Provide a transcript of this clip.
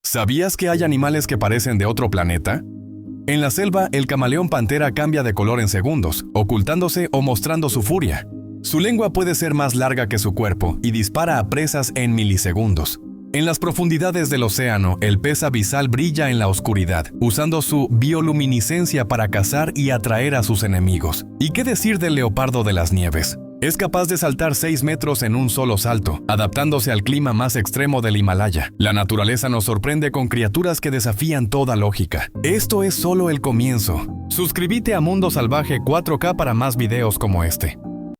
¿Sabías que hay animales que parecen de otro planeta? En la selva, el camaleón pantera cambia de color en segundos, ocultándose o mostrando su furia. Su lengua puede ser más larga que su cuerpo y dispara a presas en milisegundos. En las profundidades del océano, el pez abisal brilla en la oscuridad, usando su bioluminiscencia para cazar y atraer a sus enemigos. ¿Y qué decir del leopardo de las nieves? Es capaz de saltar 6 metros en un solo salto, adaptándose al clima más extremo del Himalaya. La naturaleza nos sorprende con criaturas que desafían toda lógica. Esto es solo el comienzo. Suscríbete a Mundo Salvaje 4K para más videos como este.